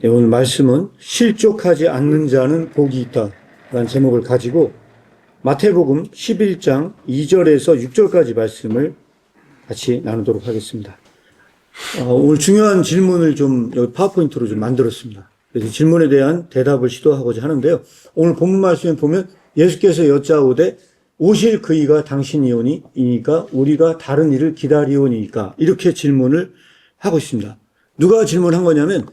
네, 오늘 말씀은 실족하지 않는 자는 복이 있다 라는 제목을 가지고 마태복음 11장 2절에서 6절까지 말씀을 같이 나누도록 하겠습니다. 오늘 중요한 질문을 좀 여기 파워포인트로 좀 만들었습니다. 그래서 질문에 대한 대답을 시도하고자 하는데요. 오늘 본문 말씀에 보면 예수께서 여짜오되 오실 그이가 당신이오니이니까 우리가 다른 이를 기다리오니이까 이렇게 질문을 하고 있습니다. 누가 질문한 거냐면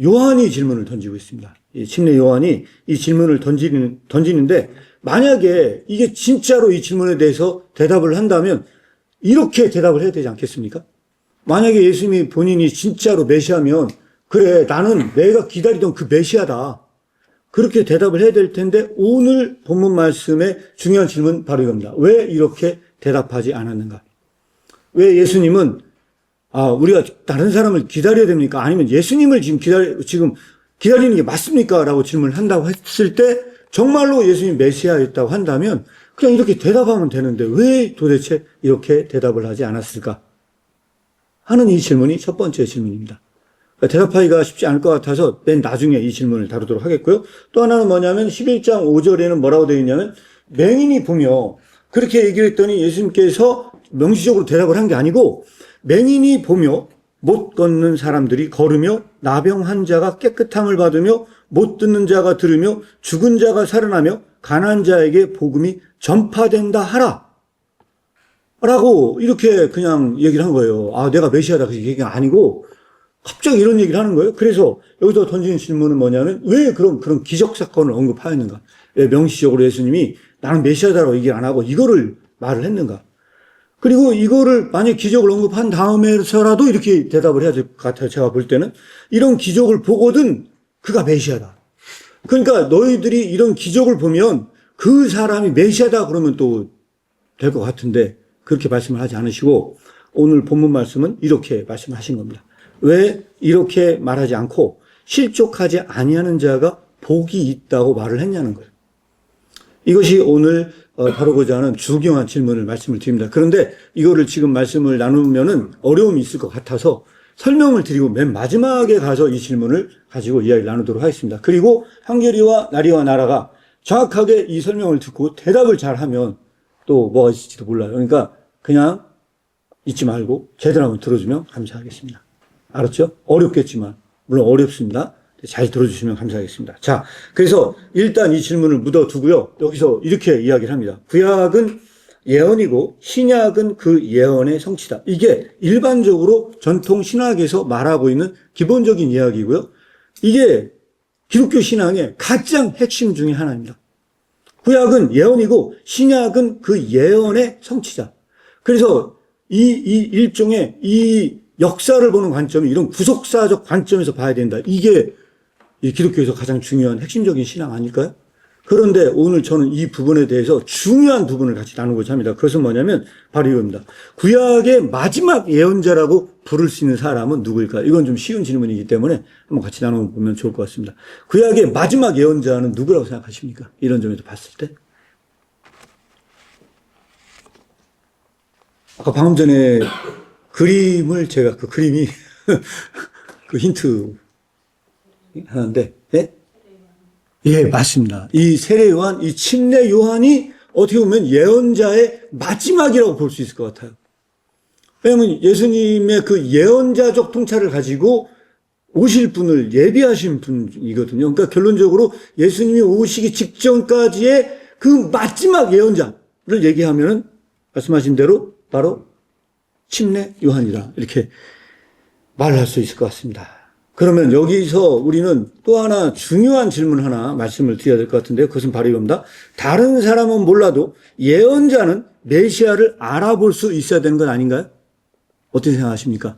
요한이 질문을 던지고 있습니다. 침례 요한이 이 질문을 던지는데 만약에 이게 진짜로 이 질문에 대해서 대답을 한다면 이렇게 대답을 해야 되지 않겠습니까? 만약에 예수님이 본인이 진짜로 메시아면 그래 나는 내가 기다리던 그 메시아다. 그렇게 대답을 해야 될 텐데 오늘 본문 말씀의 중요한 질문 바로 이겁니다. 왜 이렇게 대답하지 않았는가? 왜 예수님은 우리가 다른 사람을 기다려야 됩니까? 아니면 예수님을 지금 기다리는 게 맞습니까? 라고 질문을 한다고 했을 때 정말로 예수님이 메시아였다고 한다면 그냥 이렇게 대답하면 되는데 왜 도대체 이렇게 대답을 하지 않았을까? 하는 이 질문이 첫 번째 질문입니다. 대답하기가 쉽지 않을 것 같아서 맨 나중에 이 질문을 다루도록 하겠고요. 또 하나는 뭐냐면 11장 5절에는 뭐라고 되어 있냐면 맹인이 보며 그렇게 얘기를 했더니 예수님께서 명시적으로 대답을 한 게 아니고 맹인이 보며 못 걷는 사람들이 걸으며 나병 환자가 깨끗함을 받으며 못 듣는 자가 들으며 죽은 자가 살아나며 가난한 자에게 복음이 전파된다 하라 라고 이렇게 그냥 얘기를 한 거예요. 내가 메시아다 그 얘기가 아니고 갑자기 이런 얘기를 하는 거예요. 그래서 여기서 던지는 질문은 뭐냐면 왜 그런 기적 사건을 언급하였는가? 왜 명시적으로 예수님이 나는 메시아다라고 얘기를 안 하고 이거를 말을 했는가? 그리고 이거를 만약 기적을 언급한 다음에서라도 이렇게 대답을 해야 될 것 같아요. 제가 볼 때는 이런 기적을 보거든 그가 메시아다. 그러니까 너희들이 이런 기적을 보면 그 사람이 메시아다 그러면 또 될 것 같은데 그렇게 말씀을 하지 않으시고 오늘 본문 말씀은 이렇게 말씀하신 겁니다. 왜 이렇게 말하지 않고 실족하지 아니하는 자가 복이 있다고 말을 했냐는 거예요. 이것이 오늘 다루고자 하는 중요한 질문을 말씀을 드립니다. 그런데 이거를 지금 말씀을 나누면은 어려움이 있을 것 같아서 설명을 드리고 맨 마지막에 가서 이 질문을 가지고 이야기를 나누도록 하겠습니다. 그리고 한결이와 나리와 나라가 정확하게 이 설명을 듣고 대답을 잘하면 또 뭐가 있을지도 몰라요. 그러니까 그냥 잊지 말고 제대로 한번 들어주면 감사하겠습니다. 알았죠? 어렵겠지만 물론 어렵습니다. 잘 들어주시면 감사하겠습니다. 자, 그래서 일단 이 질문을 묻어두고요. 여기서 이렇게 이야기를 합니다. 구약은 예언이고 신약은 그 예언의 성취다. 이게 일반적으로 전통 신학에서 말하고 있는 기본적인 이야기고요. 이게 기독교 신앙의 가장 핵심 중에 하나입니다. 구약은 예언이고 신약은 그 예언의 성취자. 그래서 이 일종의 이 역사를 보는 관점이 이런 구속사적 관점에서 봐야 된다. 이게 이 기독교에서 가장 중요한 핵심적인 신앙 아닐까요? 그런데 오늘 저는 이 부분에 대해서 중요한 부분을 같이 나누고자 합니다. 그것은 뭐냐면 바로 이겁니다. 구약의 마지막 예언자라고 부를 수 있는 사람은 누구일까요? 이건 좀 쉬운 질문이기 때문에 한번 같이 나눠보면 좋을 것 같습니다. 구약의 마지막 예언자는 누구라고 생각하십니까? 이런 점에서 봤을 때. 아까 방금 전에 그림을 제가 그 그림이 그 힌트 하는데, 예? 예, 맞습니다. 이 세례 요한, 이 침례 요한이 어떻게 보면 예언자의 마지막이라고 볼 수 있을 것 같아요. 왜냐하면 예수님의 그 예언자적 통찰을 가지고 오실 분을 예비하신 분이거든요. 그러니까 결론적으로 예수님이 오시기 직전까지의 그 마지막 예언자를 얘기하면은 말씀하신 대로 바로 침례 요한이다. 이렇게 말할 수 있을 것 같습니다. 그러면 여기서 우리는 또 하나 중요한 질문 하나 말씀을 드려야 될 것 같은데요. 그것은 바로 이겁니다. 다른 사람은 몰라도 예언자는 메시아를 알아볼 수 있어야 되는 건 아닌가요? 어떻게 생각하십니까?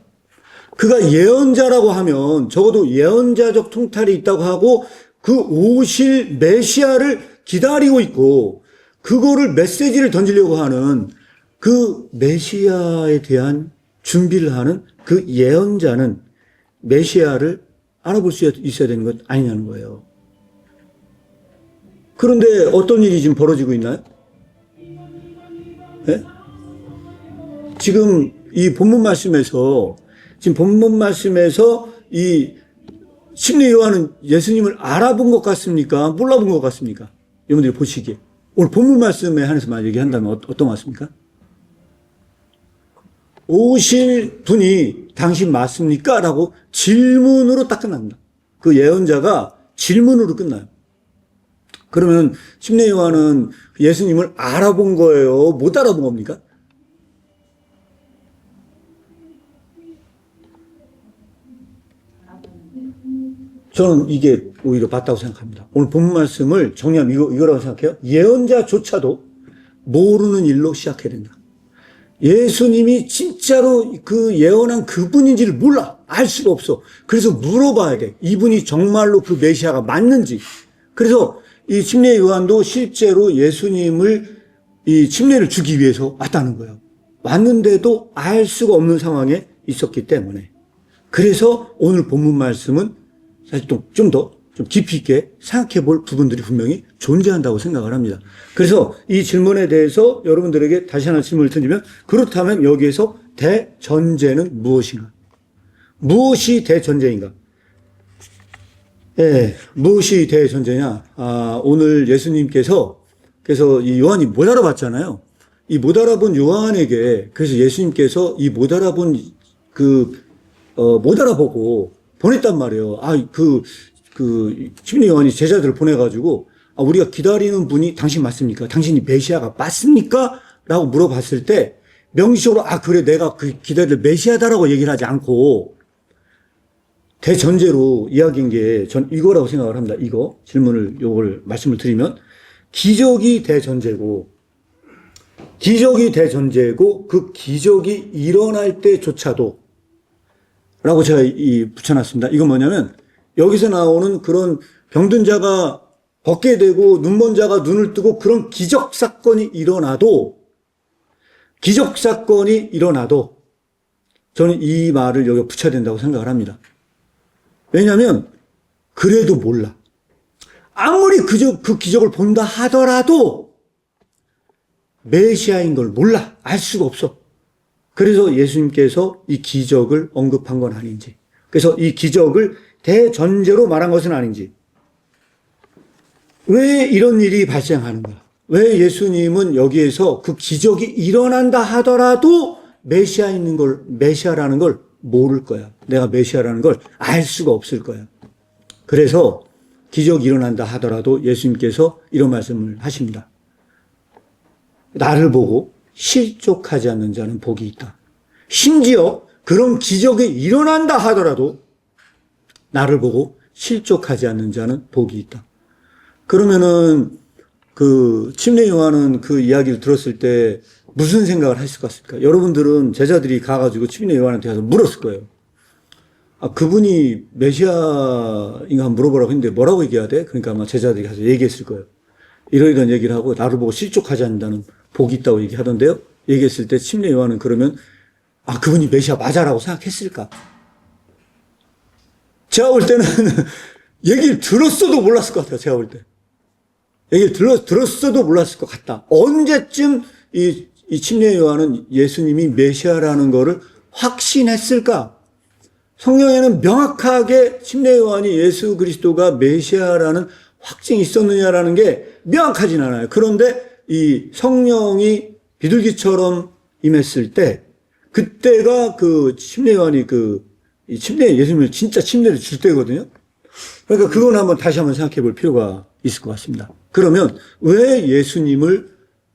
그가 예언자라고 하면 적어도 예언자적 통찰이 있다고 하고 그 오실 메시아를 기다리고 있고 그거를 메시지를 던지려고 하는 그 메시아에 대한 준비를 하는 그 예언자는 메시아를 알아볼 수 있어야 되는 것 아니냐는 거예요. 그런데 어떤 일이 지금 벌어지고 있나요? 네? 지금 이 본문 말씀에서 이 심리 요한은 예수님을 알아본 것 같습니까? 몰라본 것 같습니까? 여러분들이 보시기에. 오늘 본문 말씀에 한해서만 얘기한다면 어떤 것 같습니까? 오실 분이 당신 맞습니까? 라고 질문으로 딱 끝납니다. 그 예언자가 질문으로 끝나요. 그러면 심리 요한은 예수님을 알아본 거예요? 못 알아본 겁니까? 저는 이게 오히려 맞다고 생각합니다. 오늘 본문 말씀을 정리하면 이거라고 생각해요. 예언자조차도 모르는 일로 시작해야 된다. 예수님이 진짜로 그 예언한 그분인지를 몰라. 알 수가 없어. 그래서 물어봐야 돼. 이분이 정말로 그 메시아가 맞는지. 그래서 이 침례 요한도 실제로 예수님을 이 침례를 주기 위해서 왔다는 거예요. 왔는데도 알 수가 없는 상황에 있었기 때문에. 그래서 오늘 본문 말씀은 사실 좀 더 깊이 있게 생각해 볼 부분들이 분명히 존재한다고 생각을 합니다. 그래서 이 질문에 대해서 여러분들에게 다시 하나 질문을 던지면, 그렇다면 여기에서 대전제는 무엇인가? 무엇이 대전제인가? 예, 무엇이 대전제냐? 오늘 예수님께서, 그래서 이 요한이 못 알아봤잖아요. 이 못 알아본 요한에게, 그래서 예수님께서 이 못 알아본 못 알아보고 보냈단 말이에요. 심리 요한이 제자들을 보내가지고, 우리가 기다리는 분이 당신 맞습니까? 당신이 메시아가 맞습니까? 라고 물어봤을 때, 명시적으로, 그래, 내가 그 기다릴 메시아다라고 얘기를 하지 않고, 대전제로 이야기한 게 전 이거라고 생각을 합니다. 요걸 말씀을 드리면, 기적이 대전제고, 그 기적이 일어날 때조차도, 라고 제가 붙여놨습니다. 이건 뭐냐면, 여기서 나오는 그런 병든 자가 걷게 되고 눈먼 자가 눈을 뜨고 그런 기적 사건이 일어나도 저는 이 말을 여기 붙여야 된다고 생각을 합니다. 왜냐하면 그래도 몰라. 아무리 그 기적을 본다 하더라도 메시아인 걸 몰라. 알 수가 없어. 그래서 예수님께서 이 기적을 언급한 건 아닌지, 그래서 이 기적을 대전제로 말한 것은 아닌지, 왜 이런 일이 발생하는가? 왜 예수님은 여기에서 그 기적이 일어난다 하더라도 메시아라는 걸 모를 거야. 내가 메시아라는 걸 알 수가 없을 거야. 그래서 기적이 일어난다 하더라도 예수님께서 이런 말씀을 하십니다. 나를 보고 실족하지 않는 자는 복이 있다. 심지어 그런 기적이 일어난다 하더라도 나를 보고 실족하지 않는 자는 복이 있다. 그러면은 침례 요한은 그 이야기를 들었을 때 무슨 생각을 하실 것 같습니까? 여러분들은 제자들이 가가지고 침례 요한한테 가서 물었을 거예요. 그분이 메시아인가 한번 물어보라고 했는데 뭐라고 얘기해야 돼? 그러니까 아마 제자들이 가서 얘기했을 거예요. 이런 얘기를 하고 나를 보고 실족하지 않는다는 복이 있다고 얘기하던데요. 얘기했을 때 침례 요한은 그러면 그분이 메시아 맞아라고 생각했을까? 제가 볼 때는 얘기를 들었어도 몰랐을 것 같아요. 제가 볼 때. 얘기를 들었어도 몰랐을 것 같다. 언제쯤 이 침례 요한은 예수님이 메시아라는 거를 확신했을까? 성경에는 명확하게 침례 요한이 예수 그리스도가 메시아라는 확증이 있었느냐라는 게 명확하진 않아요. 그런데 이 성령이 비둘기처럼 임했을 때, 그때가 침례 요한이 예수님을 진짜 침례를 줄 때거든요. 그러니까 그건 다시 한번 생각해 볼 필요가 있을 것 같습니다. 그러면 왜 예수님을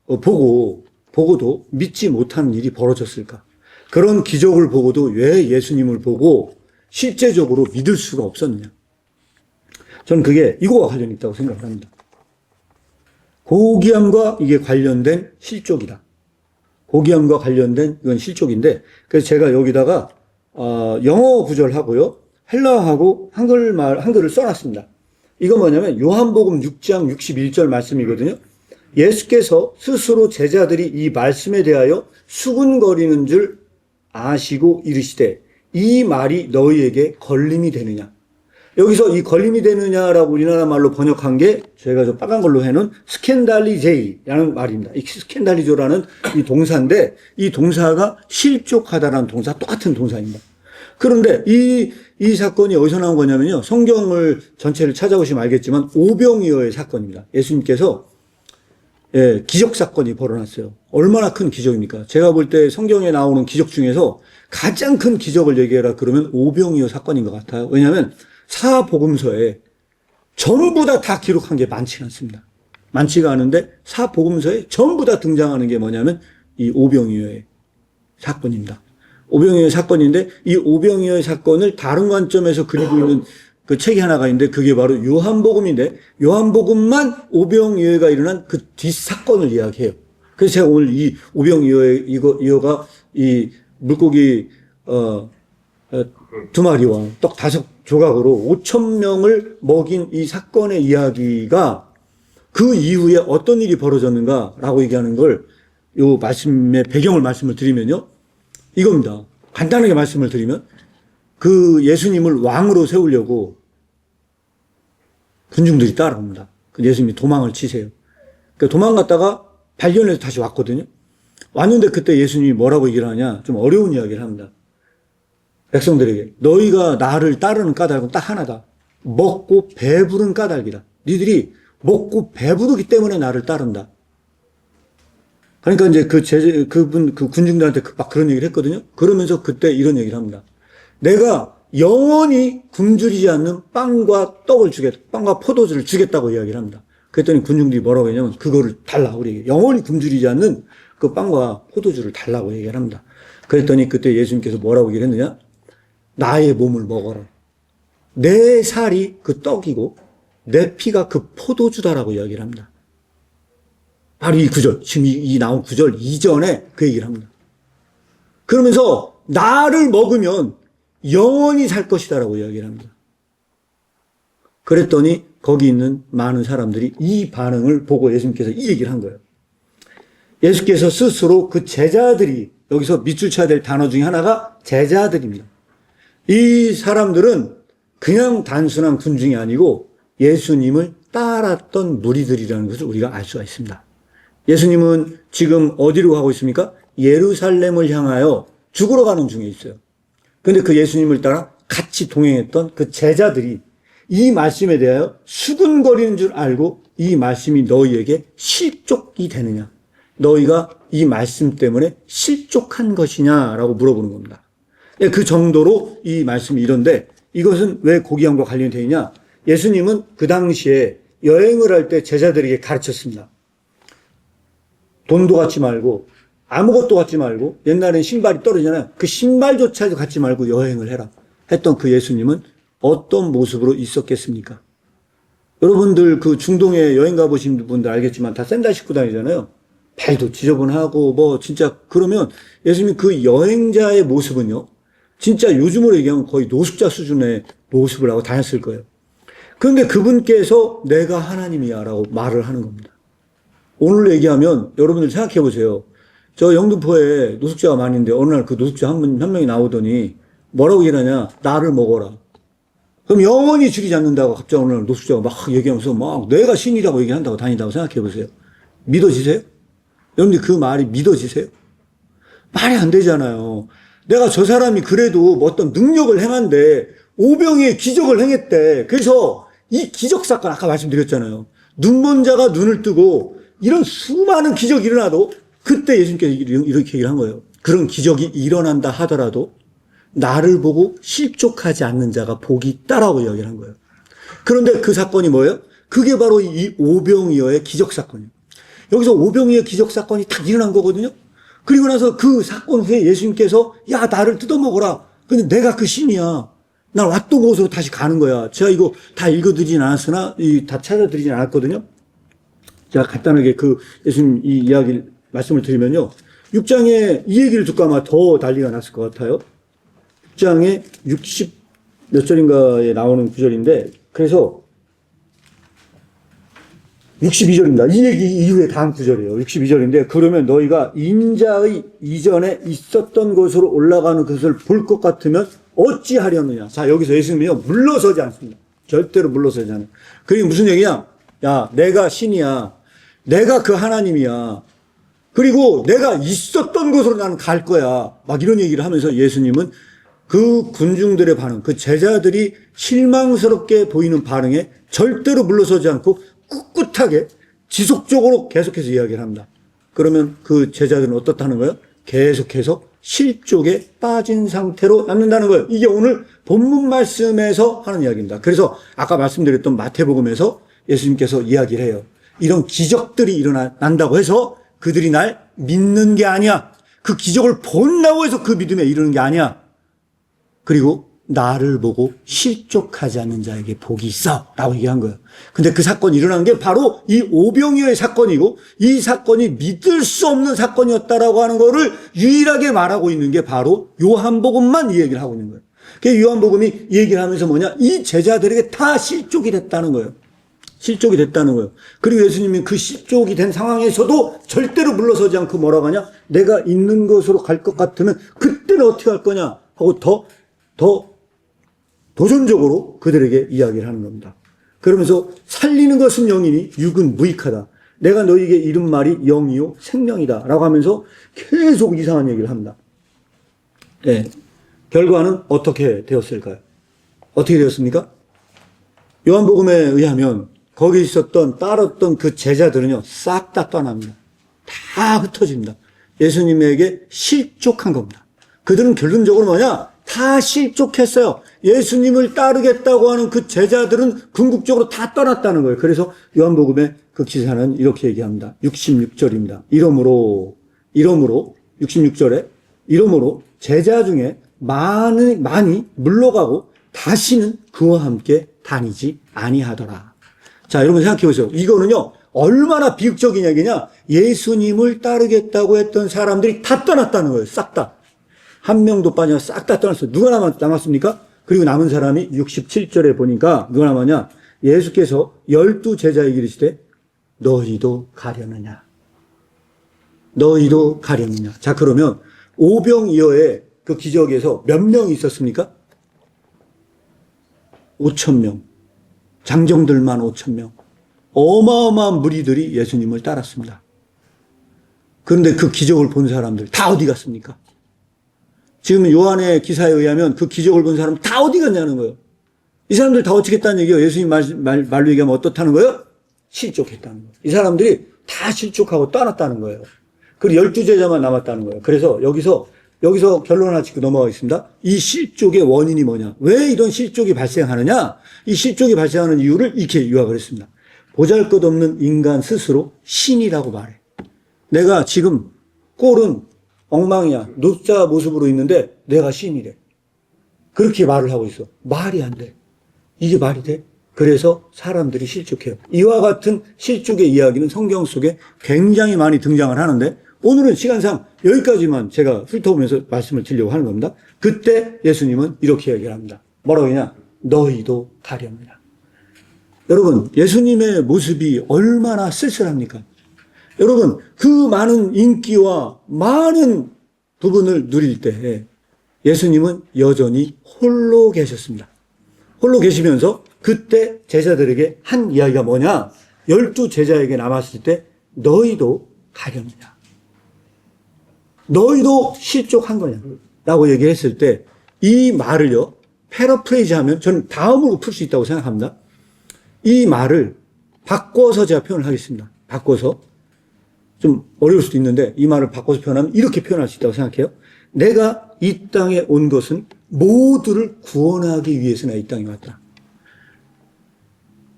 보고도 믿지 못하는 일이 벌어졌을까? 그런 기적을 보고도 왜 예수님을 보고 실제적으로 믿을 수가 없었느냐? 저는 그게 이거와 관련이 있다고 생각을 합니다. 고귀함과 이게 관련된 실족이다. 고귀함과 관련된 이건 실족인데, 그래서 제가 여기다가 영어 구절하고요, 헬라어하고 한글을 써놨습니다. 이건 뭐냐면 요한복음 6장 61절 말씀이거든요. 예수께서 스스로 제자들이 이 말씀에 대하여 수군거리는 줄 아시고 이르시되 이 말이 너희에게 걸림이 되느냐. 여기서 이 걸림이 되느냐라고 우리나라 말로 번역한 게 제가 저 빨간 걸로 해놓은 스캔달리제이라는 말입니다. 이 스캔달리조라는 이 동사인데 이 동사가 실족하다라는 동사, 똑같은 동사입니다. 그런데 이 사건이 어디서 나온 거냐면요. 성경을 전체를 찾아보시면 알겠지만 오병이어의 사건입니다. 예수님께서 기적 사건이 벌어났어요. 얼마나 큰 기적입니까? 제가 볼 때 성경에 나오는 기적 중에서 가장 큰 기적을 얘기해라 그러면 오병이어 사건인 것 같아요. 왜냐하면 사복음서에 전부 다 기록한 게 많지는 않습니다. 많지가 않은데 사복음서에 전부 다 등장하는 게 뭐냐면 이 오병이어의 사건입니다. 오병이어의 사건인데 이 오병이어의 사건을 다른 관점에서 그리고 있는 그 책이 하나가 있는데 그게 바로 요한복음인데 요한복음만 오병이어가 일어난 그 뒷사건을 이야기해요. 그래서 제가 오늘 이 오병이어가 이 물고기 2마리와 떡 5조각으로 5,000명을 먹인 이 사건의 이야기가 그 이후에 어떤 일이 벌어졌는가라고 얘기하는 걸 요 말씀의 배경을 말씀을 드리면요. 이겁니다. 간단하게 말씀을 드리면 그 예수님을 왕으로 세우려고 군중들이 따라옵니다. 그 예수님이 도망을 치세요. 그러니까 도망갔다가 발견해서 다시 왔거든요. 왔는데 그때 예수님이 뭐라고 얘기를 하냐. 좀 어려운 이야기를 합니다. 백성들에게 너희가 나를 따르는 까닭은 딱 하나다. 먹고 배부른 까닭이다. 니들이 먹고 배부르기 때문에 나를 따른다. 그러니까 이제 그 군중들한테 막 그런 얘기를 했거든요. 그러면서 그때 이런 얘기를 합니다. 내가 영원히 굶주리지 않는 빵과 떡을 주겠다. 빵과 포도주를 주겠다고 이야기를 합니다. 그랬더니 군중들이 뭐라고 했냐면 그거를 달라. 우리에게 영원히 굶주리지 않는 그 빵과 포도주를 달라고 얘기를 합니다. 그랬더니 그때 예수님께서 뭐라고 얘기를 했느냐? 나의 몸을 먹어라. 내 살이 그 떡이고 내 피가 그 포도주다라고 이야기를 합니다. 바로 이 구절, 지금 이 나온 구절 이전에 그 얘기를 합니다. 그러면서 나를 먹으면 영원히 살 것이다라고 이야기를 합니다. 그랬더니 거기 있는 많은 사람들이 이 반응을 보고 예수님께서 이 얘기를 한 거예요. 예수께서 스스로 그 제자들이 여기서 밑줄 쳐야 될 단어 중에 하나가 제자들입니다. 이 사람들은 그냥 단순한 군중이 아니고 예수님을 따랐던 무리들이라는 것을 우리가 알 수가 있습니다. 예수님은 지금 어디로 가고 있습니까? 예루살렘을 향하여 죽으러 가는 중에 있어요. 그런데 그 예수님을 따라 같이 동행했던 그 제자들이 이 말씀에 대하여 수군거리는 줄 알고 이 말씀이 너희에게 실족이 되느냐? 너희가 이 말씀 때문에 실족한 것이냐라고 물어보는 겁니다. 그 정도로 이 말씀이 이런데 이것은 왜 고기양과 관련이 되어 있냐? 예수님은 그 당시에 여행을 할 때 제자들에게 가르쳤습니다. 돈도 갖지 말고 아무것도 갖지 말고 옛날엔 신발이 떨어지잖아요. 그 신발조차도 갖지 말고 여행을 해라 했던 그 예수님은 어떤 모습으로 있었겠습니까? 여러분들 그 중동에 여행 가보신 분들 알겠지만 다 샌들 신고 다니잖아요. 발도 지저분하고 뭐 진짜 그러면 예수님 그 여행자의 모습은요. 진짜 요즘으로 얘기하면 거의 노숙자 수준의 모습을 하고 다녔을 거예요. 그런데 그분께서 내가 하나님이야 라고 말을 하는 겁니다. 오늘 얘기하면 여러분들 생각해 보세요. 저 영등포에 노숙자가 많이 있는데 어느 날 그 노숙자 한 명이 나오더니 뭐라고 얘기하냐? 나를 먹어라. 그럼 영원히 죽이지 않는다고 갑자기 어느 날 노숙자가 막 얘기하면서 막 내가 신이라고 얘기한다고 다닌다고 생각해 보세요. 믿어지세요? 여러분들 그 말이 믿어지세요? 말이 안 되잖아요. 내가 저 사람이 그래도 뭐 어떤 능력을 행한데 오병이의 기적을 행했대. 그래서 이 기적 사건 아까 말씀드렸잖아요. 눈먼 자가 눈을 뜨고 이런 수많은 기적이 일어나도 그때 예수님께서 이렇게 얘기를 한 거예요. 그런 기적이 일어난다 하더라도 나를 보고 실족하지 않는 자가 복이 있다라고 이야기를 한 거예요. 그런데 그 사건이 뭐예요? 그게 바로 이 오병이어의 기적 사건이에요. 여기서 오병이어의 기적 사건이 딱 일어난 거거든요. 그리고 나서 그 사건 후에 예수님께서 야 나를 뜯어먹어라. 근데 내가 그 신이야. 난 왔던 곳으로 다시 가는 거야. 제가 이거 다 읽어드리진 않았으나 다 찾아드리진 않았거든요. 제가 간단하게 그 예수님 이 이야기 말씀을 드리면요. 6장에 이 얘기를 듣고 아마 더 난리가 났을 것 같아요. 6장에 60 몇 절인가에 나오는 구절인데 그래서 62절입니다. 이 얘기 이후에 다음 구절이에요. 62절인데 그러면 너희가 인자의 이전에 있었던 곳으로 올라가는 것을 볼 것 같으면 어찌하려느냐. 자 여기서 예수님이요 물러서지 않습니다. 절대로 물러서지 않아요. 그게 무슨 얘기냐. 야 내가 신이야. 내가 그 하나님이야. 그리고 내가 있었던 곳으로 나는 갈 거야. 막 이런 얘기를 하면서 예수님은 그 군중들의 반응, 그 제자들이 실망스럽게 보이는 반응에 절대로 물러서지 않고 꿋꿋하게 지속적으로 계속해서 이야기를 합니다. 그러면 그 제자들은 어떻다는 거예요? 계속해서 실족에 빠진 상태로 남는다는 거예요. 이게 오늘 본문 말씀에서 하는 이야기입니다. 그래서 아까 말씀드렸던 마태복음에서 예수님께서 이야기를 해요. 이런 기적들이 일어난다고 해서 그들이 날 믿는 게 아니야. 그 기적을 본다고 해서 그 믿음에 이르는 게 아니야. 그리고 나를 보고 실족하지 않는 자에게 복이 있어 라고 얘기한 거예요. 근데 그 사건이 일어난 게 바로 이 오병이어의 사건이고, 이 사건이 믿을 수 없는 사건이었다라고 하는 거를 유일하게 말하고 있는 게 바로 요한복음만 이 얘기를 하고 있는 거예요. 그 요한복음이 이 얘기를 하면서 뭐냐, 이 제자들에게 다 실족이 됐다는 거예요. 실족이 됐다는 거예요. 그리고 예수님이 그 실족이 된 상황에서도 절대로 물러서지 않고 뭐라고 하냐, 내가 있는 곳으로 갈 것 같으면 그때는 어떻게 할 거냐 하고 더 도전적으로 그들에게 이야기를 하는 겁니다. 그러면서 살리는 것은 영이니 육은 무익하다. 내가 너희에게 이른 말이 영이요 생명이다 라고 하면서 계속 이상한 얘기를 합니다. 네. 결과는 어떻게 되었을까요? 어떻게 되었습니까? 요한복음에 의하면 거기 있었던 따랐던 그 제자들은요 싹 다 떠납니다. 다 흩어집니다. 예수님에게 실족한 겁니다. 그들은 결론적으로 뭐냐? 다 실족했어요. 예수님을 따르겠다고 하는 그 제자들은 궁극적으로 다 떠났다는 거예요. 그래서 요한복음의 그 기사는 이렇게 얘기합니다. 66절입니다. 이러므로 66절에 이러므로 제자 중에 많이 물러가고 다시는 그와 함께 다니지 아니하더라. 자, 여러분 생각해 보세요. 이거는요 얼마나 비극적인 이야기냐. 예수님을 따르겠다고 했던 사람들이 다 떠났다는 거예요. 싹 다. 한 명도 빠지면 싹 다 떠났어요. 누가 남았습니까? 그리고 남은 사람이 67절에 보니까 누가 남았냐? 예수께서 12 제자에게 이르시되 너희도 가려느냐? 너희도 가려느냐? 자, 그러면 오병이어의 그 기적에서 몇 명이 있었습니까? 5,000명. 장정들만 5,000명. 어마어마한 무리들이 예수님을 따랐습니다. 그런데 그 기적을 본 사람들 다 어디 갔습니까? 지금 요한의 기사에 의하면 그 기적을 본 사람 다 어디 갔냐는 거예요. 이 사람들 다 어떻게 했다는 얘기예요? 예수님 말로 얘기하면 어떻다는 거예요? 실족했다는 거예요. 이 사람들이 다 실족하고 떠났다는 거예요. 그리고 12제자만 남았다는 거예요. 그래서 여기서 결론 하나 짚고 넘어가겠습니다. 이 실족의 원인이 뭐냐? 왜 이런 실족이 발생하느냐? 이 실족이 발생하는 이유를 이렇게 요약을 했습니다. 보잘것없는 인간 스스로 신이라고 말해. 내가 지금 꼴은 엉망이야. 노자 모습으로 있는데 내가 신이래. 그렇게 말을 하고 있어. 말이 안 돼. 이게 말이 돼? 그래서 사람들이 실족해요. 이와 같은 실족의 이야기는 성경 속에 굉장히 많이 등장을 하는데 오늘은 시간상 여기까지만 제가 훑어보면서 말씀을 드리려고 하는 겁니다. 그때 예수님은 이렇게 얘기를 합니다. 뭐라고 하냐? 너희도 가려느냐. 여러분, 예수님의 모습이 얼마나 쓸쓸합니까? 여러분, 그 많은 인기와 많은 부분을 누릴 때 예수님은 여전히 홀로 계셨습니다. 홀로 계시면서 그때 제자들에게 한 이야기가 뭐냐? 12 제자에게 남았을 때 너희도 가려느냐? 너희도 실족한 거냐? 라고 얘기했을 때 이 말을요, 패러프레이즈 하면 저는 다음으로 풀 수 있다고 생각합니다. 이 말을 바꿔서 제가 표현을 하겠습니다. 바꿔서. 좀 어려울 수도 있는데 이 말을 바꿔서 표현하면 이렇게 표현할 수 있다고 생각해요. 내가 이 땅에 온 것은 모두를 구원하기 위해서 내가 이 땅에 왔다.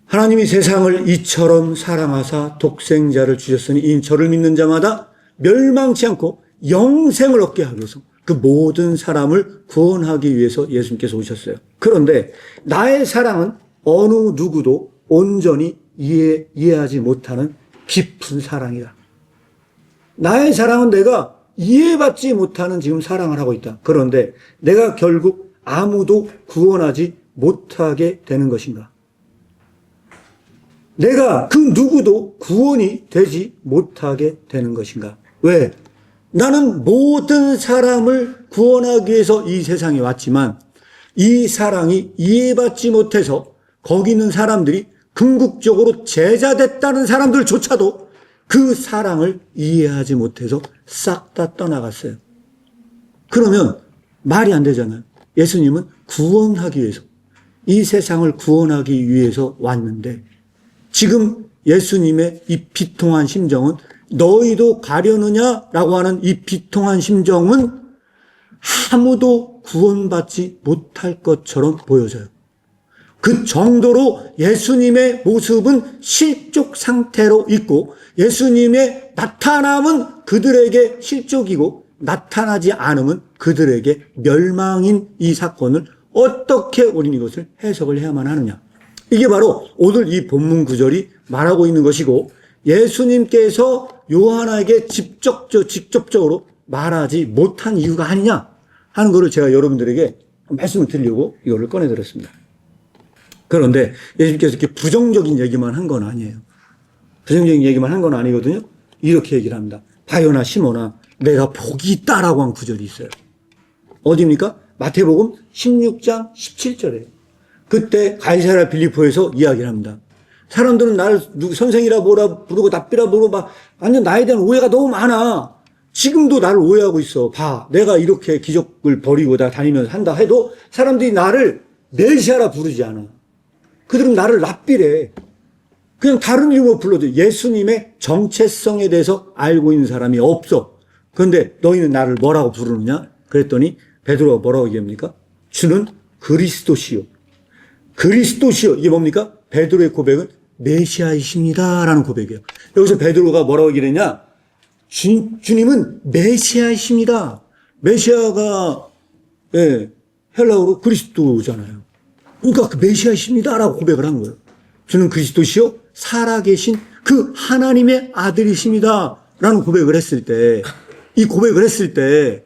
하나님이 세상을 이처럼 사랑하사 독생자를 주셨으니 이 저를 믿는 자마다 멸망치 않고 영생을 얻게 하기 위해서 그 모든 사람을 구원하기 위해서 예수님께서 오셨어요. 그런데 나의 사랑은 어느 누구도 온전히 이해하지 못하는 깊은 사랑이다. 나의 사랑은 내가 이해받지 못하는 지금 사랑을 하고 있다. 그런데 내가 결국 아무도 구원하지 못하게 되는 것인가? 내가 그 누구도 구원이 되지 못하게 되는 것인가? 왜? 나는 모든 사람을 구원하기 위해서 이 세상에 왔지만 이 사랑이 이해받지 못해서 거기 있는 사람들이 궁극적으로 제자됐다는 사람들조차도 그 사랑을 이해하지 못해서 싹 다 떠나갔어요. 그러면 말이 안 되잖아요. 예수님은 구원하기 위해서, 이 세상을 구원하기 위해서 왔는데, 지금 예수님의 이 비통한 심정은, 너희도 가려느냐라고 하는 이 비통한 심정은 아무도 구원받지 못할 것처럼 보여져요. 그 정도로 예수님의 모습은 실족 상태로 있고, 예수님의 나타남은 그들에게 실족이고, 나타나지 않음은 그들에게 멸망인 이 사건을 어떻게 우리는 이것을 해석을 해야만 하느냐. 이게 바로 오늘 이 본문 구절이 말하고 있는 것이고, 예수님께서 요한에게 직접적으로 말하지 못한 이유가 아니냐 하는 것을 제가 여러분들에게 말씀을 드리려고 이거를 꺼내드렸습니다. 그런데 예수님께서 이렇게 부정적인 얘기만 한 건 아니에요. 부정적인 얘기만 한 건 아니거든요. 이렇게 얘기를 합니다. 바요나 시몬아, 내가 복이 있다라고 한 구절이 있어요. 어디입니까? 마태복음 16장 17절에. 그때 가이사랴 빌립보에서 이야기를 합니다. 사람들은 나를 선생이라 뭐라 부르고 납비라 부르고 막 완전 나에 대한 오해가 너무 많아. 지금도 나를 오해하고 있어. 봐. 내가 이렇게 기적을 벌이고 다 다니면서 한다 해도 사람들이 나를 메시아라 부르지 않아. 그들은 나를 납비래. 그냥 다른 이름으로 불러도 예수님의 정체성에 대해서 알고 있는 사람이 없어. 그런데 너희는 나를 뭐라고 부르느냐? 그랬더니 베드로가 뭐라고 얘기합니까? 주는 그리스도시요. 그리스도시요. 이게 뭡니까? 베드로의 고백은 메시아이십니다 라는 고백이에요. 여기서 베드로가 뭐라고 얘기했냐? 주님은 메시아이십니다. 메시아가 헬라어로 그리스도잖아요. 그러니까 그 메시아이십니다 라고 고백을 한 거예요. 주는 그리스도시요 살아계신 그 하나님의 아들이십니다 라는 고백을 했을 때, 이 고백을 했을 때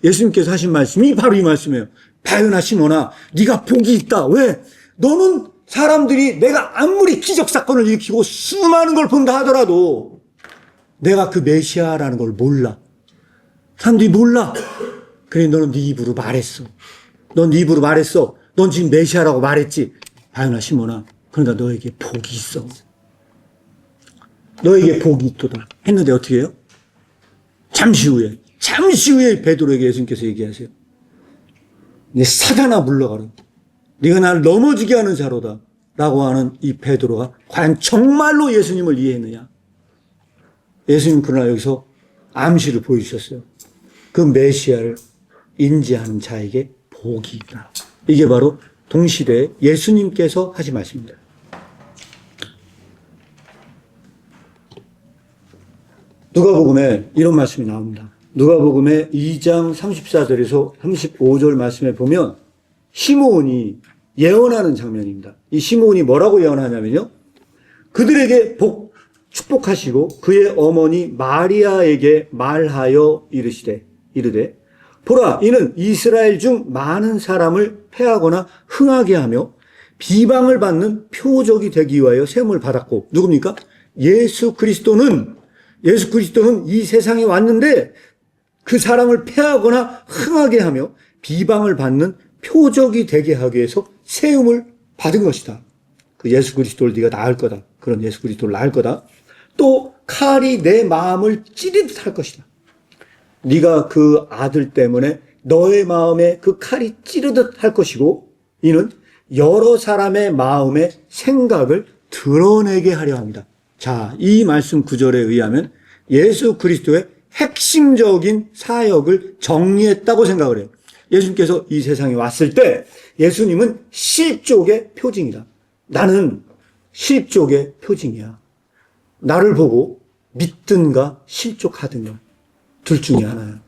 예수님께서 하신 말씀이 바로 이 말씀이에요. 바요나 시몬아, 네가 복이 있다. 왜? 너는 사람들이 내가 아무리 기적 사건을 일으키고 수많은 걸 본다 하더라도 내가 그 메시아라는 걸 몰라. 사람들이 몰라. 그래, 너는 네 입으로 말했어. 넌 네 입으로 말했어. 넌 지금 메시아라고 말했지. 바요나 시몬아, 그러니까 너에게 복이 있어. 너에게 복이 있도다. 했는데 어떻게 해요? 잠시 후에 베드로에게 예수님께서 얘기하세요. 네 사단아 물러가라. 네가 나를 넘어지게 하는 자로다. 라고 하는 이 베드로가 과연 정말로 예수님을 이해했느냐? 예수님 그러나 여기서 암시를 보여주셨어요. 그 메시아를 인지하는 자에게 복이 있다. 이게 바로 동시대에 예수님께서 하신 말씀입니다. 누가복음에 이런 말씀이 나옵니다. 누가복음의 2장 34절에서 35절 말씀에 보면 시므온이 예언하는 장면입니다. 이 시므온이 뭐라고 예언하냐면요. 그들에게 축복하시고 그의 어머니 마리아에게 말하여 이르되 보라, 이는 이스라엘 중 많은 사람을 패하거나 흥하게 하며 비방을 받는 표적이 되기 위하여 세움을 받았고, 누굽니까? 예수 그리스도는 이 세상에 왔는데 그 사람을 패하거나 흥하게 하며 비방을 받는 표적이 되게 하기 위해서 세움을 받은 것이다. 그 예수 그리스도를 네가 낳을 거다. 그런 예수 그리스도를 낳을 거다. 또 칼이 내 마음을 찌르듯 할 것이다. 네가 그 아들 때문에 너의 마음에 그 칼이 찌르듯 할 것이고, 이는 여러 사람의 마음의 생각을 드러내게 하려 합니다. 자, 이 말씀 구절에 의하면 예수 그리스도의 핵심적인 사역을 정리했다고 생각을 해요. 예수님께서 이 세상에 왔을 때 예수님은 실족의 표징이다. 나는 실족의 표징이야. 나를 보고 믿든가 실족하든가 둘 중에 하나야.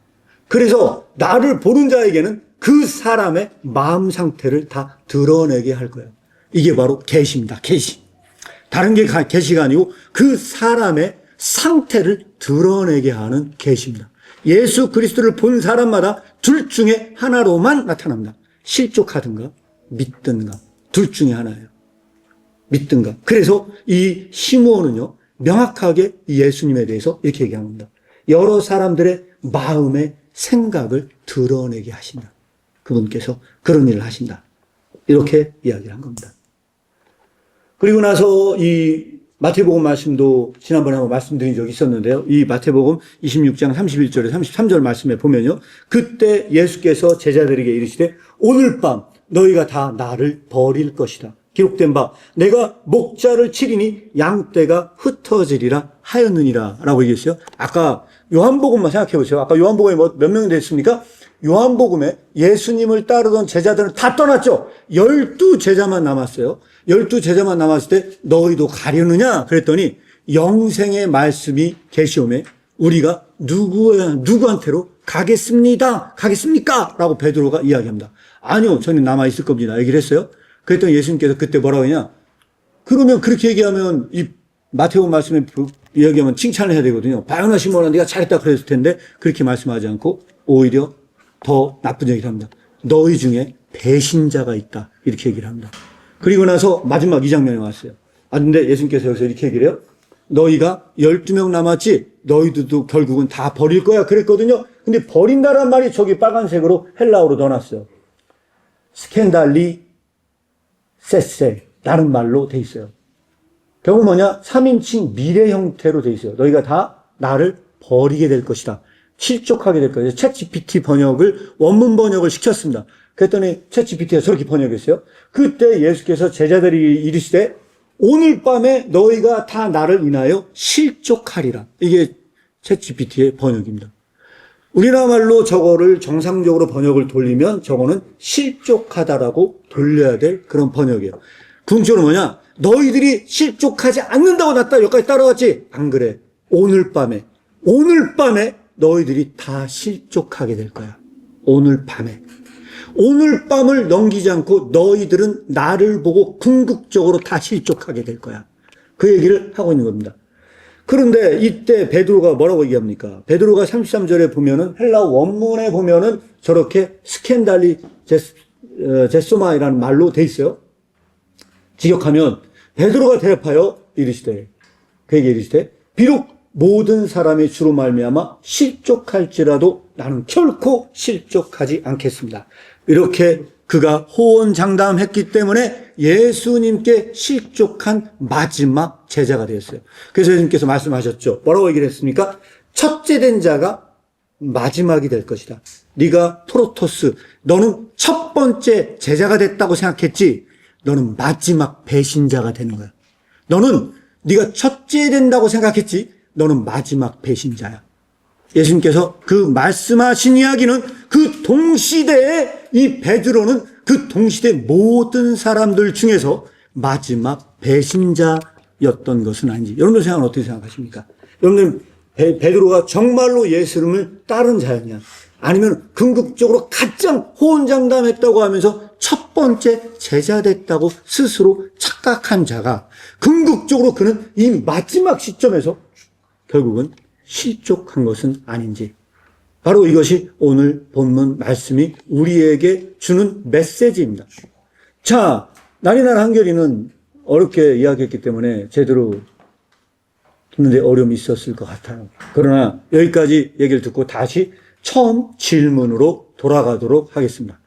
그래서 나를 보는 자에게는 그 사람의 마음 상태를 다 드러내게 할 거예요. 이게 바로 계시입니다. 계시. 다른 게 계시가 아니고 그 사람의 상태를 드러내게 하는 계시입니다. 예수 그리스도를 본 사람마다 둘 중에 하나로만 나타납니다. 실족하든가 믿든가 둘 중에 하나예요. 믿든가. 그래서 이 시므온은요, 명확하게 예수님에 대해서 이렇게 얘기합니다. 여러 사람들의 마음의 생각을 드러내게 하신다. 그분께서 그런 일을 하신다. 이렇게 이야기를 한 겁니다. 그리고 나서 이 마태복음 말씀도 지난번에 한번 말씀드린 적이 있었는데요. 이 마태복음 26장 31절에 33절 말씀에 보면요. 그때 예수께서 제자들에게 이르시되 오늘 밤 너희가 다 나를 버릴 것이다. 기록된 바 내가 목자를 치리니 양떼가 흩어지리라 하였느니라 라고 얘기했어요. 아까 요한복음만 생각해 보세요. 아까 요한복음에 몇 명이 됐습니까? 요한복음에 예수님을 따르던 제자들은 다 떠났죠. 12제자만 남았어요. 12제자만 남았을 때 너희도 가려느냐? 그랬더니 영생의 말씀이 계시오매 우리가 누구한테로 가겠습니까? 라고 베드로가 이야기합니다. 아니요, 저는 남아있을 겁니다. 얘기를 했어요. 그랬더니 예수님께서 그때 뭐라고 하냐? 그러면 그렇게 얘기하면 이 마태복음 말씀에 이야기하면 칭찬을 해야 되거든요. 바요나 시몬아 네가 잘했다 그랬을 텐데 그렇게 말씀하지 않고 오히려 더 나쁜 얘기를 합니다. 너희 중에 배신자가 있다. 이렇게 얘기를 합니다. 그리고 나서 마지막 이 장면에 왔어요. 근데 예수님께서 여기서 이렇게 얘기를 해요. 너희가 12명 남았지 너희들도 결국은 다 버릴 거야 그랬거든요. 근데 버린다란 말이 저기 빨간색으로 헬라어로 넣어놨어요. 스캔달리 세세 라는 말로 돼 있어요. 결국 뭐냐? 3인칭 미래 형태로 돼 있어요. 너희가 다 나를 버리게 될 것이다. 실족하게 될 것이다. 챗GPT 번역을 원문 번역을 시켰습니다. 그랬더니 챗GPT가 저렇게 번역했어요. 그때 예수께서 제자들이 이르시되 오늘 밤에 너희가 다 나를 인하여 실족하리라. 이게 챗GPT의 번역입니다. 우리나라 말로 저거를 정상적으로 번역을 돌리면 저거는 실족하다라고 돌려야 될 그런 번역이에요. 궁극적으로 뭐냐? 너희들이 실족하지 않는다고 나 여기까지 따라왔지? 안 그래. 오늘 밤에 너희들이 다 실족하게 될 거야. 오늘 밤에. 오늘 밤을 넘기지 않고 너희들은 나를 보고 궁극적으로 다 실족하게 될 거야. 그 얘기를 하고 있는 겁니다. 그런데 이때 베드로가 뭐라고 얘기합니까? 베드로가 33절에 보면은 헬라 원문에 보면은 저렇게 스캔달리 제소마이라는 말로 돼 있어요. 직역하면 베드로가 대답하여 이르시되 그에게 이르시되 비록 모든 사람의 주로 말미암아 실족할지라도 나는 결코 실족하지 않겠습니다. 이렇게 그가 호언장담했기 때문에 예수님께 실족한 마지막 제자가 되었어요. 그래서 예수님께서 말씀하셨죠. 뭐라고 얘기를 했습니까? 첫째 된 자가 마지막이 될 것이다. 네가 프로토스, 너는 첫 번째 제자가 됐다고 생각했지? 너는 마지막 배신자가 되는 거야. 너는 네가 첫째 된다고 생각했지? 너는 마지막 배신자야. 예수님께서 그 말씀하신 이야기는 그 동시대에 이 베드로는 그 동시대 모든 사람들 중에서 마지막 배신자였던 것은 아닌지. 여러분들 생각은 어떻게 생각하십니까? 여러분들 베드로가 정말로 예수님을 따른 자였냐? 아니면 궁극적으로 가장 호언장담했다고 하면서 첫 번째 제자 됐다고 스스로 착각한 자가 궁극적으로 그는 이 마지막 시점에서 결국은 실족한 것은 아닌지. 바로 이것이 오늘 본문 말씀이 우리에게 주는 메시지입니다. 자, 나리날 한결이는 어렵게 이야기했기 때문에 제대로 듣는데 어려움이 있었을 것 같아요. 그러나 여기까지 얘기를 듣고 다시 처음 질문으로 돌아가도록 하겠습니다.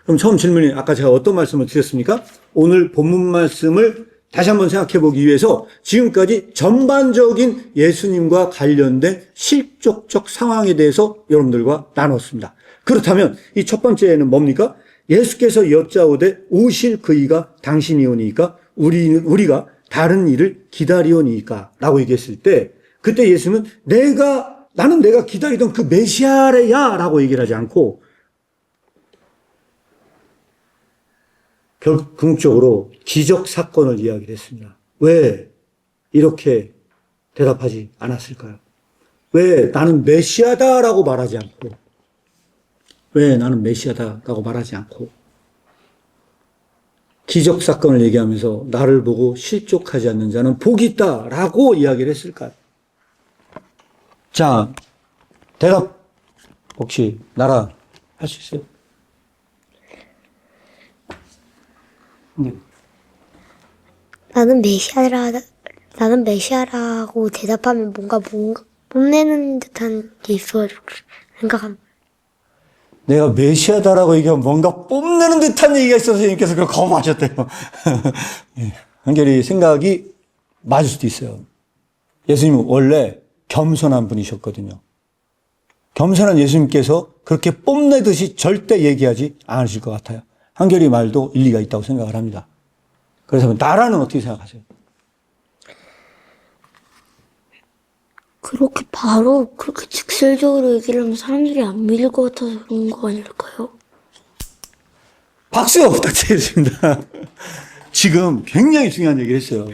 그럼 처음 질문이 아까 제가 어떤 말씀을 드렸습니까? 오늘 본문 말씀을 다시 한번 생각해 보기 위해서 지금까지 전반적인 예수님과 관련된 실족적 상황에 대해서 여러분들과 나눴습니다. 그렇다면 이 첫 번째는 뭡니까? 예수께서 여짜오되 오실 그이가 당신이오니까 우리가 다른 일을 기다리오니까 라고 얘기했을 때 그때 예수님은 나는 내가 기다리던 그 메시아래야 라고 얘기를 하지 않고 궁극적으로 기적 사건을 이야기를 했습니다. 왜 이렇게 대답하지 않았을까요? 왜 나는 메시아다라고 말하지 않고 왜 나는 메시아다라고 말하지 않고 기적 사건을 얘기하면서 나를 보고 실족하지 않는 자는 복이 있다라고 이야기를 했을까요? 자, 대답 혹시 나라 할 수 있어요? 네. 나는 메시아라고 대답하면 뭔가 뽐내는 듯한 게 있어가지고 생각합니다. 내가 메시아다라고 얘기하면 뭔가 뽐내는 듯한 얘기가 있어서 예수님께서 그걸 거부하셨대요. 예. 한결이 생각이 맞을 수도 있어요. 예수님은 원래 겸손한 분이셨거든요. 겸손한 예수님께서 그렇게 뽐내듯이 절대 얘기하지 않으실 것 같아요. 한결이 말도 일리가 있다고 생각을 합니다. 그래서 나라는 어떻게 생각하세요? 그렇게 바로 그렇게 직설적으로 얘기를 하면 사람들이 안 믿을 것 같아서 그런 거 아닐까요? 박수 부탁드리겠습니다. 지금 굉장히 중요한 얘기를 했어요.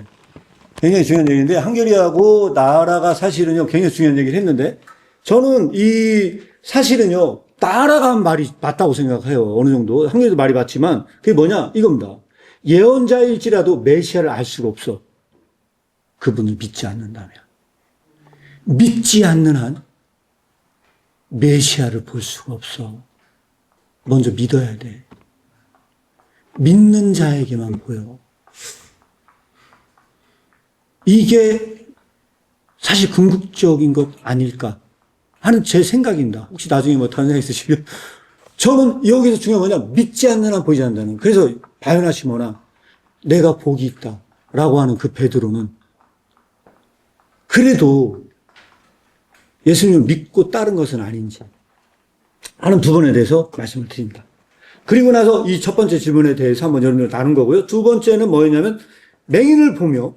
굉장히 중요한 얘기인데, 한결이하고 나라가 사실은요, 굉장히 중요한 얘기를 했는데, 저는 사실은요, 나라가 한 말이 맞다고 생각해요. 어느 정도. 한결이도 말이 맞지만, 그게 뭐냐? 이겁니다. 예언자일지라도 메시아를 알 수가 없어. 그분을 믿지 않는다면. 믿지 않는 한, 메시아를 볼 수가 없어. 먼저 믿어야 돼. 믿는 자에게만 보여. 이게 사실 궁극적인 것 아닐까 하는 제 생각입니다. 혹시 나중에 뭐 다른 생각 있으시면. 저는 여기서 중요한 건 뭐냐, 믿지 않는 한 보이지 않는다는. 그래서 바요나 시모나 내가 복이 있다 라고 하는 그 베드로는 그래도 예수님을 믿고 따른 것은 아닌지 하는 부분에 대해서 말씀을 드립니다. 그리고 나서 이 첫 번째 질문에 대해서 한번 여러분들 나눈 거고요. 두 번째는 뭐였냐면, 맹인을 보며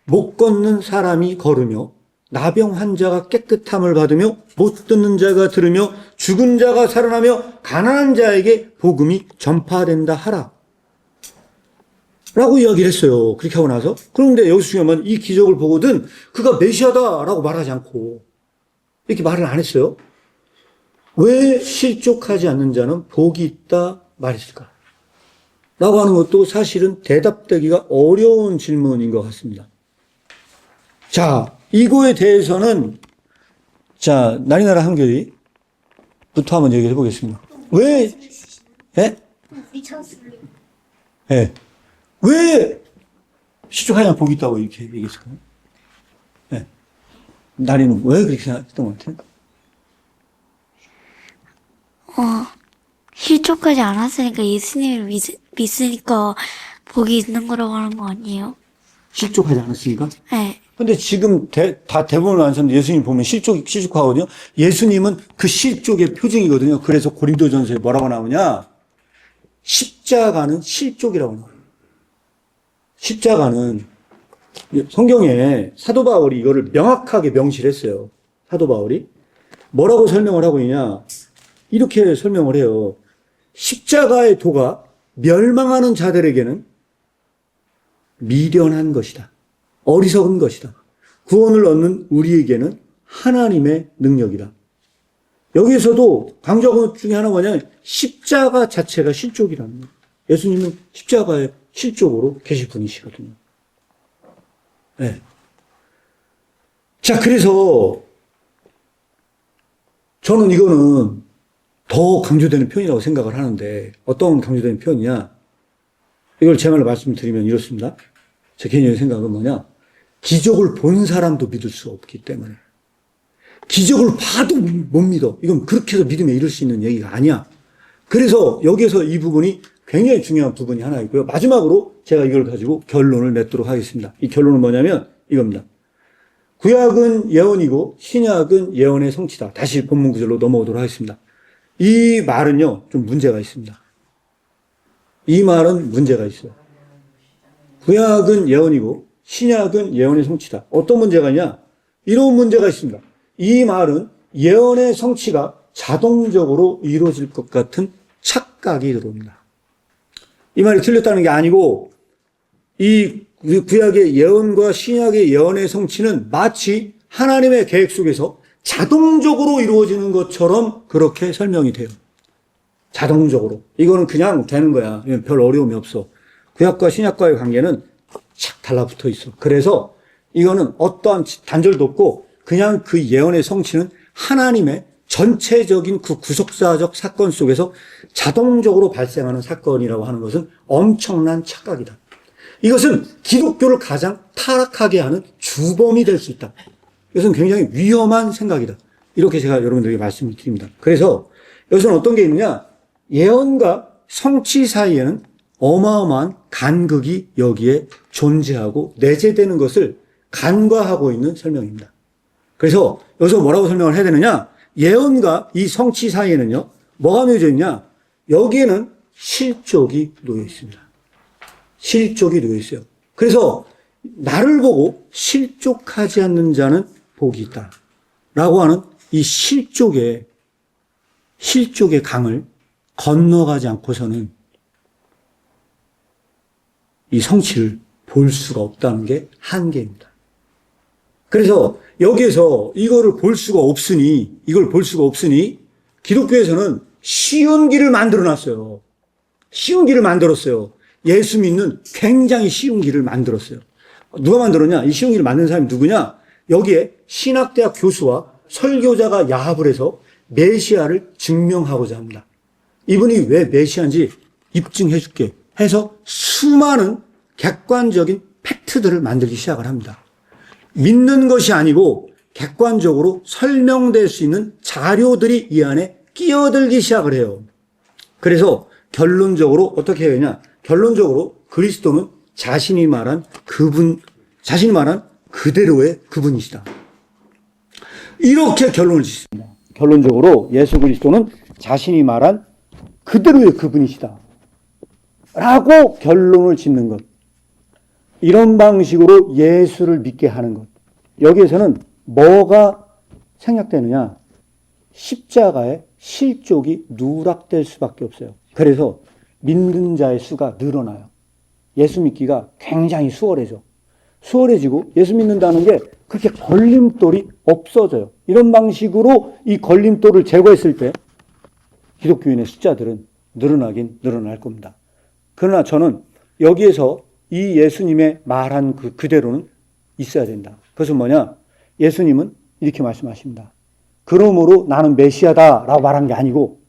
못 걷는 사람이 걸으며 나병 환자가 깨끗함을 받으며 못 듣는 자가 들으며 죽은 자가 살아나며 가난한 자에게 복음이 전파된다 하라 라고 이야기를 했어요. 그렇게 하고 나서. 그런데 여기서 중요한 건 이 기적을 보거든 그가 메시아다라고 말하지 않고 이렇게 말을 안 했어요. 왜 실족하지 않는 자는 복이 있다 말했을까? 라고 하는 것도 사실은 대답되기가 어려운 질문인 것 같습니다. 자, 이거에 대해서는, 자, 나리나라 한결이부터 한번 얘기해 보겠습니다. 왜, 예? 예. 왜 실족하지 않는 복이 있다고 이렇게 얘기했을까요? 예. 나리는 왜 그렇게 생각했던 것 같아요? 실족하지 않았으니까 예수님을 믿으니까 복이 있는 거라고 하는 거 아니에요? 실족하지 않았습니까? 네. 근데 지금 다 대부분 많은 사람들 예수님 보면 실족하거든요. 예수님은 그 실족의 표징이거든요. 그래서 고린도전서에 뭐라고 나오냐? 십자가는 실족이라고 나와요. 십자가는 성경에 사도 바울이 이거를 명확하게 명시를 했어요. 사도 바울이. 뭐라고 설명을 하고 있냐? 이렇게 설명을 해요. 십자가의 도가 멸망하는 자들에게는 미련한 것이다. 어리석은 것이다. 구원을 얻는 우리에게는 하나님의 능력이다. 여기에서도 강조하는 것 중에 하나가 뭐냐면 십자가 자체가 실족이라는 거예요. 예수님은 십자가의 실족으로 계실 분이시거든요. 네. 자, 그래서 저는 이거는 더 강조되는 표현이라고 생각을 하는데 어떤 강조되는 표현이냐? 이걸 제 말로 말씀드리면 이렇습니다. 제 개인적인 생각은 뭐냐? 기적을 본 사람도 믿을 수 없기 때문에. 기적을 봐도 못 믿어. 이건 그렇게 해서 믿음에 이를 수 있는 얘기가 아니야. 그래서 여기에서 이 부분이 굉장히 중요한 부분이 하나 있고요. 마지막으로 제가 이걸 가지고 결론을 맺도록 하겠습니다. 이 결론은 뭐냐면 이겁니다. 구약은 예언이고 신약은 예언의 성취다. 다시 본문 구절로 넘어오도록 하겠습니다. 이 말은요, 좀 문제가 있습니다. 이 말은 문제가 있어요. 구약은 예언이고 신약은 예언의 성취다. 어떤 문제가 있냐? 이런 문제가 있습니다. 이 말은 예언의 성취가 자동적으로 이루어질 것 같은 착각이 들어옵니다. 이 말이 틀렸다는 게 아니고 이 구약의 예언과 신약의 예언의 성취는 마치 하나님의 계획 속에서 자동적으로 이루어지는 것처럼 그렇게 설명이 돼요. 자동적으로. 이거는 그냥 되는 거야. 별 어려움이 없어. 구약과 신약과의 관계는 착 달라붙어 있어. 그래서 이거는 어떠한 단절도 없고 그냥 그 예언의 성취는 하나님의 전체적인 그 구속사적 사건 속에서 자동적으로 발생하는 사건이라고 하는 것은 엄청난 착각이다. 이것은 기독교를 가장 타락하게 하는 주범이 될 수 있다. 이것은 굉장히 위험한 생각이다. 이렇게 제가 여러분들에게 말씀을 드립니다. 그래서 여기서는 어떤 게 있느냐? 예언과 성취 사이에는 어마어마한 간극이 여기에 존재하고 내재되는 것을 간과하고 있는 설명입니다. 그래서 여기서 뭐라고 설명을 해야 되느냐? 예언과 이 성취 사이에는요, 뭐가 놓여져 있냐? 여기에는 실족이 놓여 있습니다. 실족이 놓여 있어요. 그래서 나를 보고 실족하지 않는 자는 복이 있다. 라고 하는 이 실족의 강을 건너가지 않고서는 이 성취를 볼 수가 없다는 게 한계입니다. 그래서 여기에서 이걸 볼 수가 없으니 기독교에서는 쉬운 길을 만들어 놨어요. 쉬운 길을 만들었어요. 예수 믿는 굉장히 쉬운 길을 만들었어요. 누가 만들었냐? 이 쉬운 길을 만든 사람이 누구냐? 여기에 신학대학 교수와 설교자가 야합을 해서 메시아를 증명하고자 합니다. 이분이 왜 메시아인지 입증해 줄게 해서 수많은 객관적인 팩트들을 만들기 시작을 합니다. 믿는 것이 아니고 객관적으로 설명될 수 있는 자료들이 이 안에 끼어들기 시작을 해요. 그래서 결론적으로 어떻게 해야 되냐? 결론적으로 그리스도는 자신이 말한 그대로의 그분이시다. 이렇게 결론을 짓습니다. 결론적으로 예수 그리스도는 자신이 말한 그대로의 그분이시다. 라고 결론을 짓는 것. 이런 방식으로 예수를 믿게 하는 것. 여기에서는 뭐가 생략되느냐? 십자가의 실족이 누락될 수밖에 없어요. 그래서 믿는 자의 수가 늘어나요. 예수 믿기가 굉장히 수월해지고 예수 믿는다는 게 그렇게 걸림돌이 없어져요. 이런 방식으로 이 걸림돌을 제거했을 때 기독교인의 숫자들은 늘어나긴 늘어날 겁니다. 그러나 저는 여기에서 이 예수님의 말한 그대로는 있어야 된다. 그것은 뭐냐? 예수님은 이렇게 말씀하십니다. 그러므로 나는 메시아다라고 말한 게 아니고,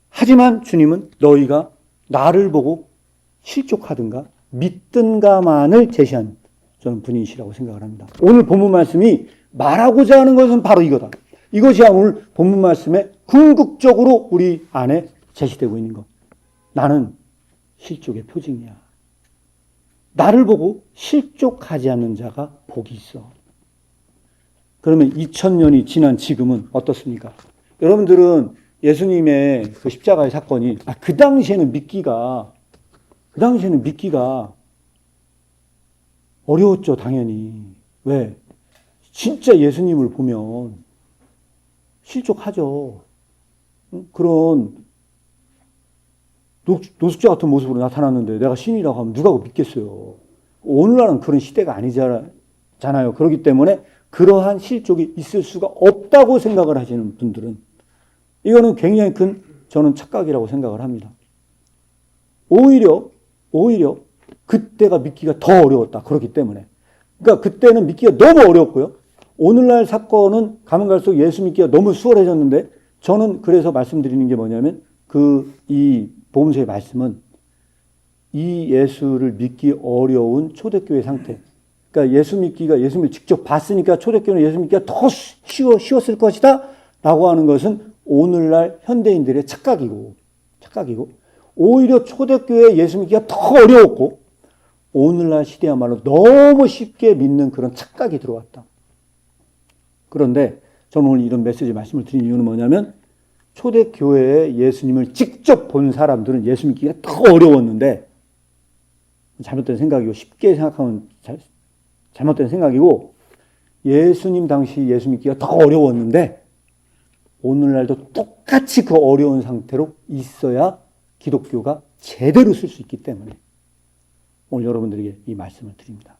하지만 주님은 너희가 나를 보고 실족하든가 믿든가만을 제시한 저는 분이시라고 생각을 합니다. 오늘 본문 말씀이 말하고자 하는 것은 바로 이거다. 이것이 오늘 본문 말씀에 궁극적으로 우리 안에 제시되고 있는 것. 나는 실족의 표징이야. 나를 보고 실족하지 않는 자가 복이 있어. 그러면 2000년이 지난 지금은 어떻습니까? 여러분들은 예수님의 그 십자가의 사건이 그 당시에는 믿기가 어려웠죠, 당연히. 왜? 진짜 예수님을 보면 실족하죠. 그런 노숙자 같은 모습으로 나타났는데 내가 신이라고 하면 누가 믿겠어요. 오늘날은 그런 시대가 아니잖아요. 그렇기 때문에 그러한 실족이 있을 수가 없다고 생각을 하시는 분들은 이거는 굉장히 큰 저는 착각이라고 생각을 합니다. 오히려 그때가 믿기가 더 어려웠다. 그렇기 때문에. 그러니까 그때는 믿기가 너무 어려웠고요. 오늘날 사건은 가면 갈수록 예수 믿기가 너무 수월해졌는데 저는 그래서 말씀드리는 게 뭐냐면 이 복음서의 말씀은 이 예수를 믿기 어려운 초대교회 상태. 그러니까 예수님을 직접 봤으니까 초대교회는 예수 믿기가 더 쉬웠을 것이다. 라고 하는 것은 오늘날 현대인들의 착각이고 오히려 초대교회 예수 믿기가 더 어려웠고 오늘날 시대야말로 너무 쉽게 믿는 그런 착각이 들어왔다. 그런데 저는 오늘 이런 메시지 말씀을 드린 이유는 뭐냐면 초대교회에 예수님을 직접 본 사람들은 예수 믿기가 더 어려웠는데 잘못된 생각이고 쉽게 생각하면 잘못된 생각이고 예수님 당시 예수 믿기가 더 어려웠는데 오늘날도 똑같이 그 어려운 상태로 있어야 기독교가 제대로 쓸 수 있기 때문에 오늘 여러분들에게 이 말씀을 드립니다.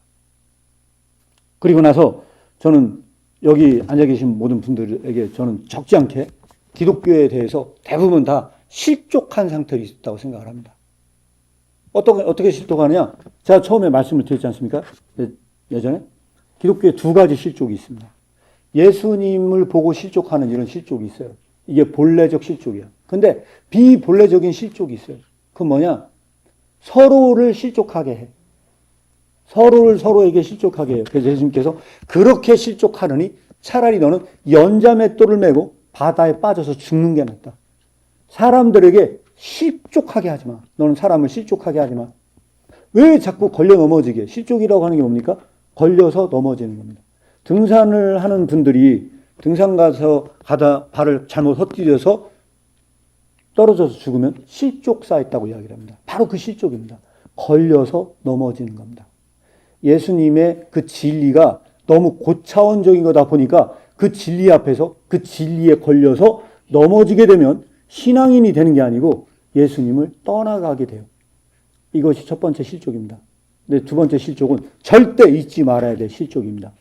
그리고 나서 저는 여기 앉아 계신 모든 분들에게 저는 적지 않게 기독교에 대해서 대부분 다 실족한 상태로 있다고 생각을 합니다. 어떻게 실족하느냐? 제가 처음에 말씀을 드렸지 않습니까? 예전에 기독교에 두 가지 실족이 있습니다. 예수님을 보고 실족하는 이런 실족이 있어요. 이게 본래적 실족이야. 근데 비본래적인 실족이 있어요. 그건 뭐냐? 서로를 실족하게 해. 서로에게 실족하게 해요. 그래서 예수님께서 그렇게 실족하느니 차라리 너는 연자맷돌을 메고 바다에 빠져서 죽는 게 낫다. 사람들에게 실족하게 하지 마. 너는 사람을 실족하게 하지 마. 왜 자꾸 걸려 넘어지게? 실족이라고 하는 게 뭡니까? 걸려서 넘어지는 겁니다. 등산을 하는 분들이 등산 가다 발을 잘못 헛디뎌서 떨어져서 죽으면 실족 쌓였다고 이야기를 합니다. 바로 그 실족입니다. 걸려서 넘어지는 겁니다. 예수님의 그 진리가 너무 고차원적인 거다 보니까 그 진리 앞에서 그 진리에 걸려서 넘어지게 되면 신앙인이 되는 게 아니고 예수님을 떠나가게 돼요. 이것이 첫 번째 실족입니다. 근데 두 번째 실족은 절대 잊지 말아야 될 실족입니다.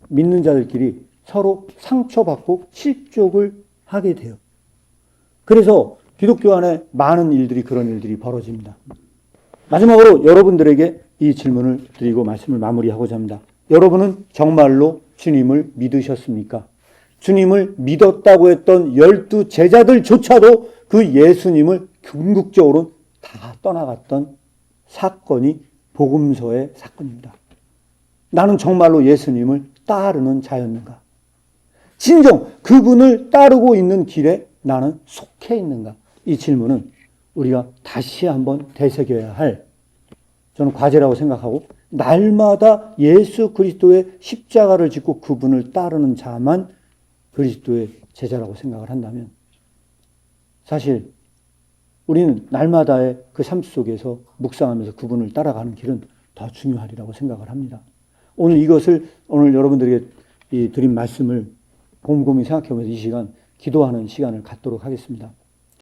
믿는 자들끼리 서로 상처받고 실족을 하게 돼요. 그래서 기독교 안에 많은 일들이 그런 일들이 벌어집니다. 마지막으로 여러분들에게 이 질문을 드리고 말씀을 마무리하고자 합니다. 여러분은 정말로 주님을 믿으셨습니까? 주님을 믿었다고 했던 12 제자들조차도 그 예수님을 궁극적으로 다 떠나갔던 사건이 복음서의 사건입니다. 나는 정말로 예수님을 따르는 자였는가? 진정 그분을 따르고 있는 길에 나는 속해 있는가? 이 질문은 우리가 다시 한번 되새겨야 할 저는 과제라고 생각하고 날마다 예수 그리스도의 십자가를 짓고 그분을 따르는 자만 그리스도의 제자라고 생각을 한다면 사실 우리는 날마다의 그 삶 속에서 묵상하면서 그분을 따라가는 길은 더 중요하리라고 생각을 합니다. 오늘 여러분들에게 드린 말씀을 곰곰이 생각해보면서 이 시간 기도하는 시간을 갖도록 하겠습니다.